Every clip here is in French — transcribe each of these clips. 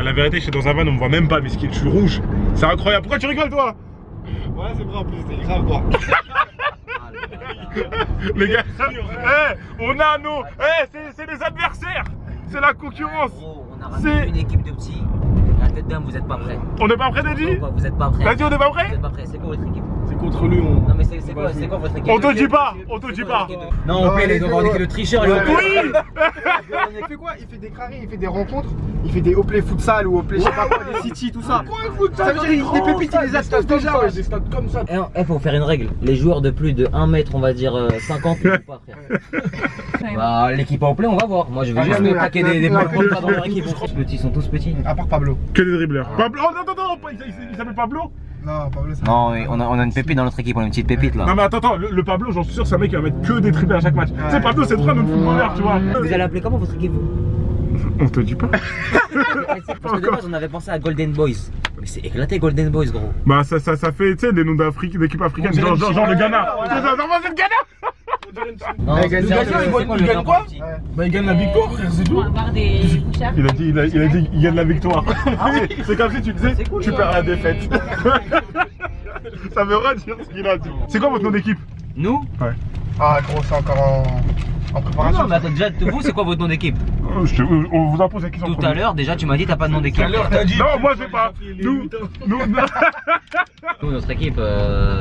La vérité, je suis dans un van, on me voit même pas, Miskin, je suis rouge. C'est incroyable. Pourquoi tu rigoles, toi? Ouais, c'est vrai en plus, t'es grave, toi. Les gars, on a nos. C'est les adversaires. C'est la concurrence. Gros, on a ramené une équipe de petits. La tête d'homme, vous êtes pas prêts. On n'est pas prêts, Daddy? Vous êêtes pas prêts. Vas-y, on n'est pas Vous prêts? êtes pas prêts. C'est quoi votre équipe? C'est contre lui, on. Non, mais c'est quoi votre équipe? On te dit pas, on te dit pas. Non, on paye, on va le tricheur. Oui. Il fait quoi? Il fait des carrés, il fait des rencontres, il fait des Oplay futsal ou Oplay je sais pas quoi, des City, tout ça. Ça veut dire les pépites, il les a tous déjà, ouais. Des stades comme ça. Il faut faire une règle. Les joueurs de plus de 1 mètre, on va dire 50, ils jouent pas, frère. Bah, l'équipe au play, on va voir. Moi, je veux juste me paquer des balles dans leur équipe. Ils sont tous petits. À part Pablo. Que des dribbleurs. Pablo, oh non, il s'appelle Pablo? Non, Pablo, ça. Non, on a une pépite dans notre équipe, on a une petite pépite là. Non, mais attends, le Pablo, j'en suis sûr, c'est un mec qui va mettre que des triplés à chaque match. Tu sais, Pablo, c'est trop un autre footballeur, tu vois. Vous allez appeler comment votre équipe? On te dit pas. Parce que de base, on avait pensé à Golden Boys. Mais c'est éclaté Golden Boys, gros. Bah, ça fait, tu sais, des noms d'équipes africaines, genre le Ghana. C'est ça, c'est le Ghana. Non, il gagne quoi? Bah, il gagne la victoire, frère, c'est tout. On va avoir des t-shirts. Il a dit, il gagne la victoire. C'est comme si tu disais, tu perds la défaite. Ça veut rien dire ce qu'il a dit. C'est quoi votre nom d'équipe? Nous? Ouais. Ah, gros, c'est encore en préparation. Non, mais attends, déjà, vous, c'est quoi votre nom d'équipe? On vous impose la question. Tout à l'heure, déjà, tu m'as dit, t'as pas de nom d'équipe. Non, moi j'ai pas. Nous. Nous, notre équipe,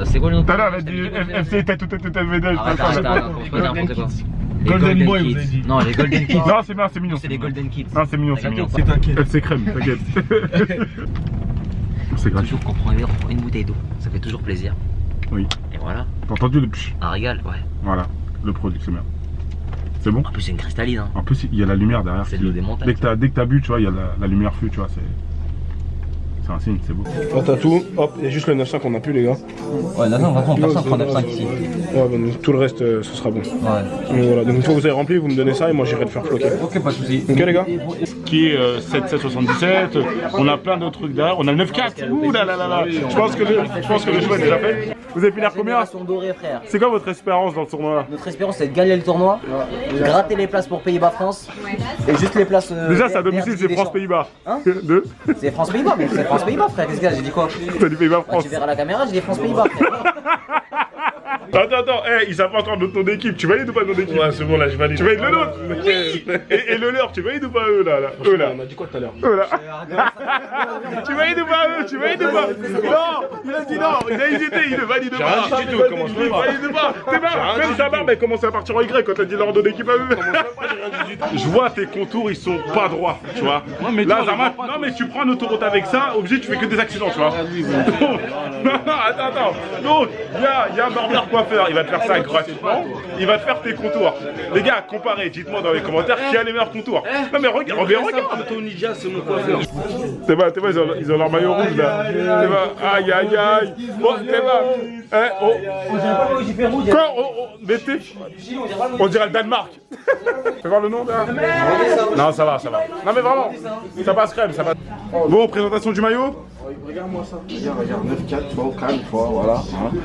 c'est quoi le nom? Tout à l'heure, elle a dit FC tête VD. Arrête, faut pas dire n'importe quoi. Les Golden Boy, Kids. vous avez dit. Non, les Golden Kids. Non, c'est bien, c'est mignon. C'est les Golden Kids. Non, c'est mignon, c'est mignon. C'est t'inquiète. FC crème, t'inquiète. C'est gratuit. Toujours qu'on prend une bouteille d'eau. Ça fait toujours plaisir. Oui. Et voilà. T'as entendu le pch? Un régal, ouais. Voilà, le produit, c'est bien. C'est bon? En plus, c'est une cristalline. Hein. En plus, il y a la lumière derrière. C'est de l'eau des montagnes. Dès que t'as bu, tu vois, il y a la lumière feu, tu vois, c'est un signe, c'est beau. Là, t'as tout. Hop, il y a juste le 9.5 qu'on a plus, les gars. Ouais, là, on va prendre personne prend 9.5 ici. Ouais, bon, tout le reste, ce sera bon. Ouais. Donc voilà, donc une fois que vous avez rempli, vous me donnez ça et moi j'irai le faire floquer. Ok, pas de soucis. Ok, les gars? Qui est 7777, on a plein d'autres trucs derrière, on a le 9.4. Ouh là là là là. Je pense que le choix est déjà fait. Vous avez finir combien? Génération dorée, frère. C'est quoi votre espérance dans le tournoi là? Notre espérance, c'est de gagner le tournoi, gratter les places pour Pays-Bas-France et juste les places. Déjà, c'est à domicile, c'est France-Pays-Bas. Hein? Deux. C'est France-Pays-Bas, mais c'est France-Pays-Bas, frère. Qu'est-ce que j'ai dit quoi? T'as dit Bah, Pays-Bas-France. tu verras la caméra, j'ai dit France-Pays-Bas, frère. Attends, ils savent pas encore notre nom d'équipe. Tu valides ou pas notre équipe? Ouais, c'est bon, là, je valide. Tu valides le nôtre? Oui. Et le leur, tu valides ou pas eux là? Eux là. On a dit quoi tout à l'heure? Eux là. Tu valides ou pas eux? Tu valides ou pas? Non, il a dit non, il a hésité, il ne valide pas. J'ai rien dit du tout, comment je Il peux pas? valide pas. T'es marre, même sa barbe elle commence à partir en Y quand t'as dit leur nom d'équipe à eux. Je vois tes contours, ils sont pas droits, tu vois. Là, Zama, non mais tu prends une autoroute avec ça, obligé tu fais que des accidents, tu vois. Non, attends. Donc, il y a un barbeur coiffeur, il va te faire ça gratuitement, il va te faire tes contours. Les gars, comparez, dites-moi dans les commentaires qui a les meilleurs contours. Non mais regarde. Tony Jazz, c'est mon coiffeur. C'est pas, ils ont leur maillot rouge là. C'est pas, aïe. Bon, c'est pas. Quoi? Mettez. On dirait le Danemark. Fais voir le nom là. Non, ça va. Non mais vraiment, ça passe crème, ça passe. Bon, présentation du maillot. Regarde-moi ça. Regarde, 9-4, tu vois, au calme, tu vois, voilà.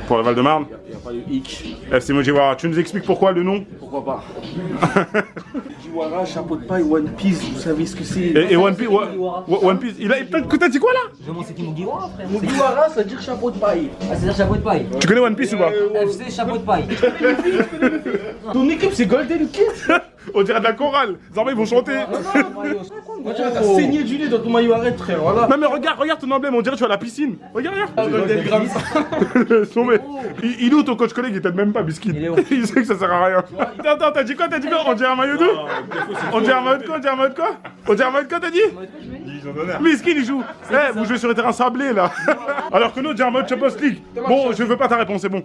Pour le Val-de-Marne. Il n'y a pas de hic. FC Mujiwara, tu nous expliques pourquoi le nom? Pourquoi pas? Mujiwara, chapeau de paille, One Piece, vous savez ce que c'est? Et One Piece, One Piece, t'as dit quoi là? Je demande c'est qui Mugiwara, frère? Mujiwara, ça veut dire chapeau de paille. Ah, c'est-à-dire chapeau de paille. Tu connais One Piece ou pas? FC chapeau de paille. Ton équipe, c'est Golden Kids. On dirait de la chorale. Désormais ils vont chanter. On dirait que t'as saigné du nez dans ton maillot, arrête, frère, voilà. Non mais regarde ton emblème, on dirait que tu vas à la piscine. Regarde. Golden Grams. Il est où ton coach collègue? Il t'aide même pas, Biscuit. Il sait que ça sert à rien. Attends, t'as dit quoi? On dirait un maillot d'eau? On dirait un maillot de quoi? On dirait un maillot de quoi, t'as dit? Biscuit, il joue. Vous jouez sur les terrains sablés là. Alors que nous, on dirait un maillot de Champions League. Bon, je veux pas ta réponse, c'est bon.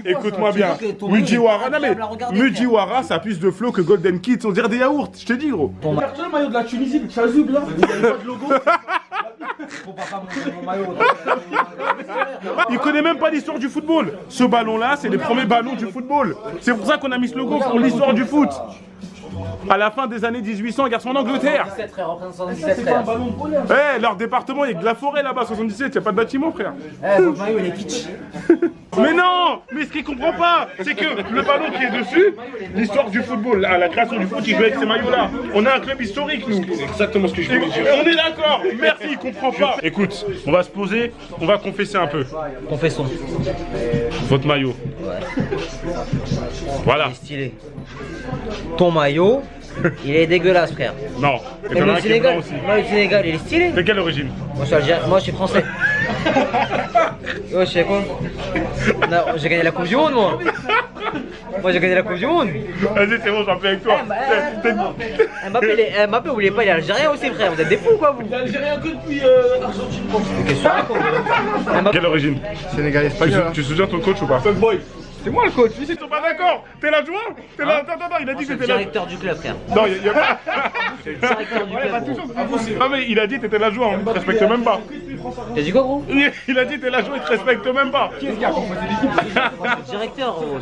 Écoute-moi bien. Mujiwara, non mais Mujiwara, ça a plus de flow que Golden Kids. On dirait des yaourts, je te dis, gros. Regarde le maillot de la Tunisie, le Chazoub là. Il n'y a pas de logo. Il connaît même pas l'histoire du football. Ce ballon-là, c'est les premiers ballons du football. C'est pour ça qu'on a mis ce logo pour l'histoire du foot. À la fin des années 1800, garçon en Angleterre. 17 frère, représente 77 frère. Eh, leur département, il y a de la forêt là-bas, 77, il n'y a pas de bâtiment, frère. Eh, votre maillot il est kitsch. Mais non! Mais ce qu'il comprend pas, c'est que le ballon qui est dessus, l'histoire du football, la création du foot, il joue avec ces maillots-là. On a un club historique, nous. C'est exactement ce que je voulais dire. On est d'accord. Merci, il comprend pas. Écoute, on va se poser, on va confesser un peu. Confessons. Votre maillot. Ouais. Voilà. Il est stylé. Ton maillot, il est dégueulasse frère. Non. Et Et t'en as le un qui est blanc Sénégal, aussi. moi, le Sénégal, il est stylé. T'es quelle origine? Moi je suis algérien, moi je suis français. Ouais, je sais quoi? Non, j'ai gagné la Coupe du Monde moi. Moi j'ai gagné la Coupe du Monde. Vas-y, c'est bon, j'en fais avec toi. Mbappé, oubliez pas, il est algérien aussi frère. Vous êtes des fous quoi vous? Algérien que depuis Argentine. Qu'est-ce que tu racontes? Mbappé. Quelle origine? Sénégalais espagnol. Tu te souviens ton coach ou pas? Fuckboy. C'est moi le coach. Ils sont pas d'accord. T'es l'adjoint? T'es là. Attends, il a dit Je que suis le t'étais là. directeur du club frère. Non, il y a pas. Directeur du club. Gros. Non, mais il a dit que t'étais l'adjoint, on te respecte même pas. T'as dit quoi gros? Il a dit que t'es l'adjoint, il te respecte même pas. Je suis le directeur gros.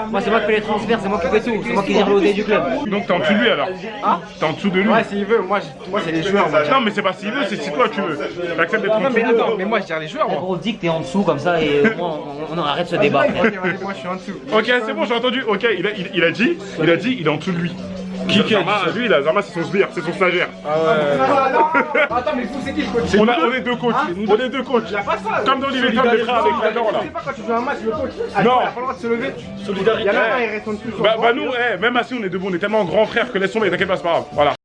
Moi c'est moi qui fais les transferts, c'est moi qui fais tout. C'est moi qui gère l'OD du club. Donc t'es en dessous de lui alors? Ah T'es en dessous de lui? Ouais, s'il veut, moi c'est les joueurs. Moi. Non, mais c'est pas s'il veut, c'est si toi tu veux. T'acceptes d'être en Non, dessous. mais attends, mais moi je gère les joueurs. Eh, Moi. gros, dis que t'es en dessous comme ça et au moins on arrête ce débat frère. Ok, vas-y, moi je suis en dessous. Ok, c'est bon, j'ai entendu. Ok, il a dit, il est en dessous de lui. Qui a dit ça? Lui, Zarma, c'est son sbire, c'est son stagiaire. Attends, mais vous c'est qui le coach? On est deux coachs. On est deux coachs. Comme dans l'Iveton des frères avec la dent là. Tu sais pas quand tu joues un match, le coach. Non. Il a pas le droit de se lever. Solidarité. Il y en a un, il reste en dessous. Bah nous, même assis, on est debout, on est tellement grands frères que laisse tomber, t'inquiète pas, c'est pas grave. Voilà.